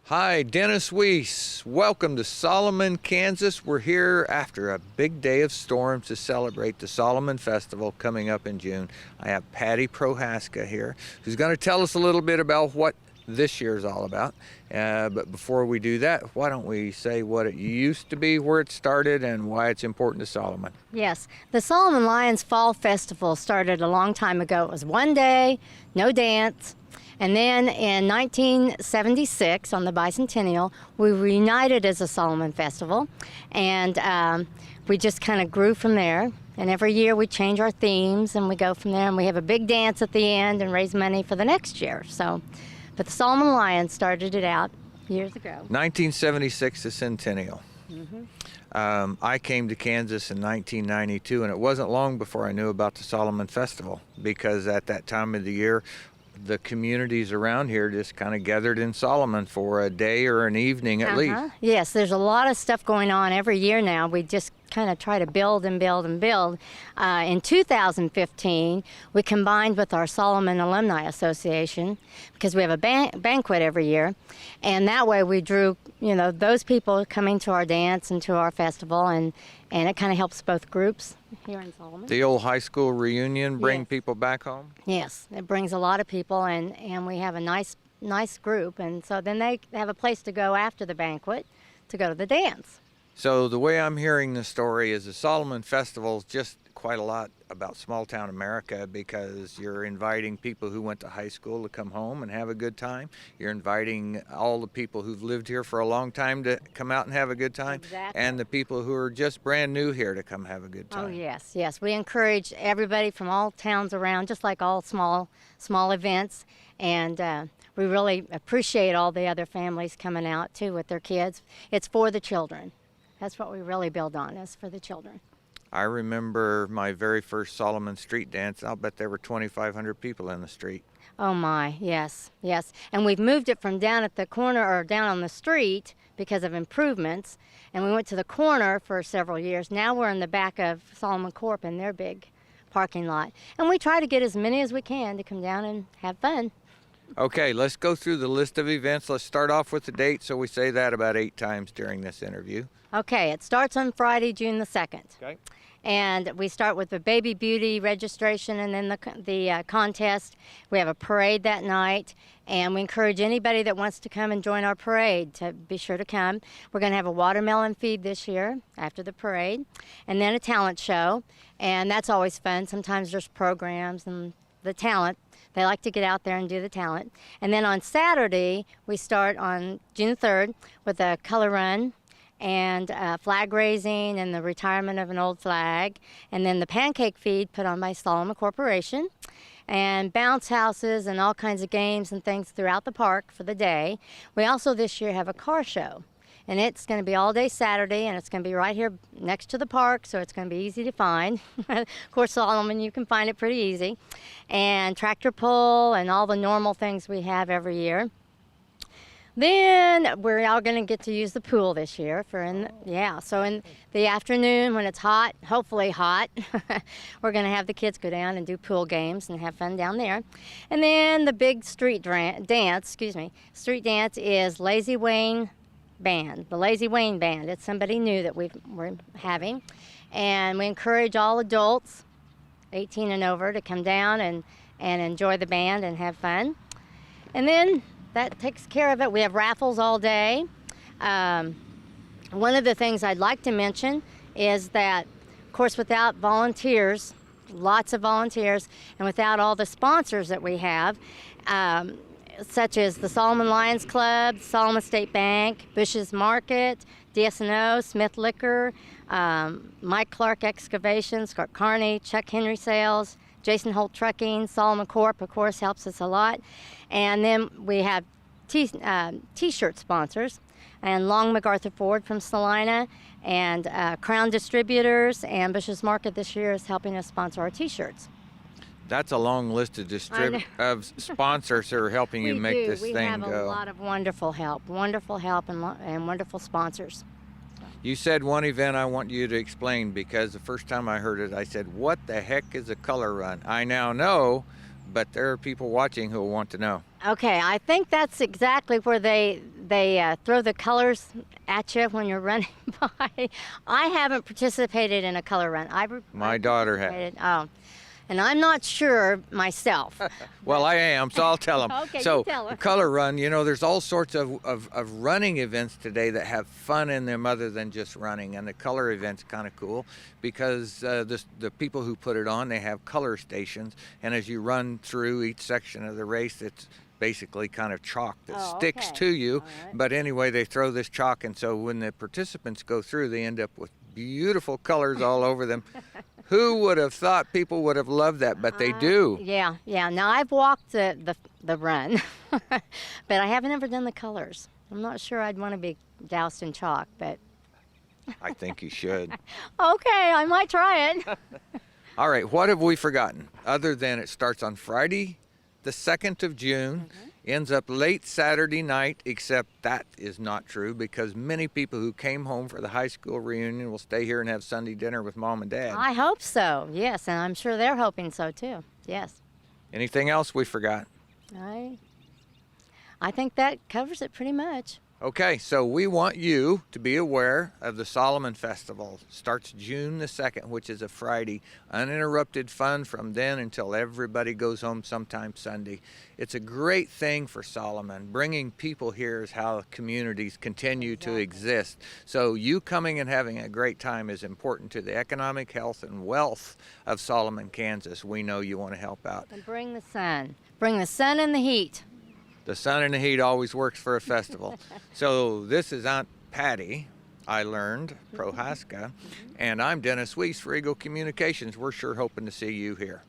Hi, Dennis Weiss. Welcome to Solomon, Kansas. We're here after a big day of storms to celebrate the Solomon Festival coming up in June. I have Patty Prohaska here, who's going to tell us a little bit about what this year's all about. But before we do that, why don't we say what it used to be, where it started, and why it's important to Solomon. Yes, the Solomon Lions Fall Festival started a long time ago. It was one day, no dance. And then in 1976, on the bicentennial, we reunited as a Solomon Festival, and we just kind of grew from there. And every year we change our themes, and we go from there, and we have a big dance at the end and raise money for the next year. But the Solomon Lions started it out years ago. 1976, the centennial. I came to Kansas in 1992, and it wasn't long before I knew about the Solomon Festival, because at that time of the year, the communities around here just kind of gathered in Solomon for a day or an evening at least. Yes, there's a lot of stuff going on every year now. We just kind of try to build and build and build. In 2015, we combined with our Solomon Alumni Association because we have a banquet every year, and that way we drew, those people coming to our dance and to our festival, and it kind of helps both groups here in Solomon. The old high school reunion bring people back home? Yes, it brings a lot of people, and we have a nice group, and so then they have a place to go after the banquet to go to the dance. So the way I'm hearing the story is the Solomon Festival is just quite a lot about small town America, because you're inviting people who went to high school to come home and have a good time. You're inviting all the people who've lived here for a long time to come out and have a good time. Exactly. And the people who are just brand new here to come have a good time. Oh yes. We encourage everybody from all towns around, just like all small events, and we really appreciate all the other families coming out too with their kids. It's for the children. That's what we really build on, is for the children. I remember my very first Solomon Street dance. I'll bet there were 2,500 people in the street. Oh my, yes. And we've moved it from down at the corner or down on the street because of improvements. And we went to the corner for several years. Now we're in the back of Solomon Corp in their big parking lot. And we try to get as many as we can to come down and have fun. Okay, let's go through the list of events. Let's start off with the date, so we say that about 8 times during this interview. Okay, it starts on Friday, June the 2nd. Okay. And we start with the Baby Beauty registration and then the contest. We have a parade that night, and we encourage anybody that wants to come and join our parade to be sure to come. We're going to have a watermelon feed this year after the parade, and then a talent show, and that's always fun. Sometimes there's programs and the talent. They like to get out there and do the talent. And then on Saturday, we start on June 3rd with a color run and flag raising and the retirement of an old flag, and then the pancake feed put on by Solomon Corporation, and bounce houses and all kinds of games and things throughout the park for the day. We also this year have a car show, and it's going to be all day Saturday, and it's going to be right here next to the park, so it's going to be easy to find. Of course, Solomon, you can find it pretty easy. And tractor pull and all the normal things we have every year. Then we're all going to get to use the pool this year so in the afternoon when it's hot, hopefully hot, we're going to have the kids go down and do pool games and have fun down there. And then the big street dance is Lazy Wayne Band, the Lazy Wayne Band. It's somebody new that we're having, and we encourage all adults 18 and over to come down and enjoy the band and have fun. And then that takes care of it. We have raffles all day. One of the things I'd like to mention is that, of course, without volunteers, lots of volunteers, and without all the sponsors that we have, such as the Solomon Lions Club, Solomon State Bank, Bush's Market, DS&O, Smith Liquor, Mike Clark Excavation, Scott Carney, Chuck Henry Sales, Jason Holt Trucking, Solomon Corp, of course, helps us a lot. And then we have T-shirt sponsors, and Long MacArthur Ford from Salina, and Crown Distributors, and Bush's Market this year is helping us sponsor our T-shirts. That's a long list of sponsors who are helping you make this thing go. We have a lot of wonderful help and wonderful sponsors. You said one event I want you to explain, because the first time I heard it, I said, what the heck is a color run? I now know, but there are people watching who will want to know. Okay, I think that's exactly where they throw the colors at you when you're running by. I haven't participated in a color run. My daughter had. participated- Oh, and I'm not sure myself. Well, I am, so I'll tell them. Okay, so, you tell 'em. color run, there's all sorts of running events today that have fun in them other than just running. And the color event's kind of cool because the people who put it on, they have color stations. And as you run through each section of the race, it's basically kind of chalk that Oh, sticks okay. to you. All right. But anyway, they throw this chalk, and so when the participants go through, they end up with beautiful colors all over them. Who would have thought people would have loved that? But they do. Yeah. Now I've walked the run, but I haven't ever done the colors. I'm not sure I'd want to be doused in chalk, but I think you should. okay, I might try it. All right, what have we forgotten? Other than it starts on Friday, the 2nd of June, ends up late Saturday night, except that is not true because many people who came home for the high school reunion will stay here and have Sunday dinner with mom and dad. I hope so. Yes, and I'm sure they're hoping so too. Yes. Anything else we forgot? I think that covers it pretty much. Okay, so we want you to be aware of the Solomon Festival. Starts June the 2nd, which is a Friday. Uninterrupted fun from then until everybody goes home sometime Sunday. It's a great thing for Solomon. Bringing people here is how communities continue to exist. So you coming and having a great time is important to the economic health and wealth of Solomon, Kansas. We know you want to help out. And bring the sun. Bring the sun and the heat. The sun and the heat always works for a festival. So this is Aunt Patty, I learned, Prohaska, and I'm Dennis Weiss for Eagle Communications. We're sure hoping to see you here.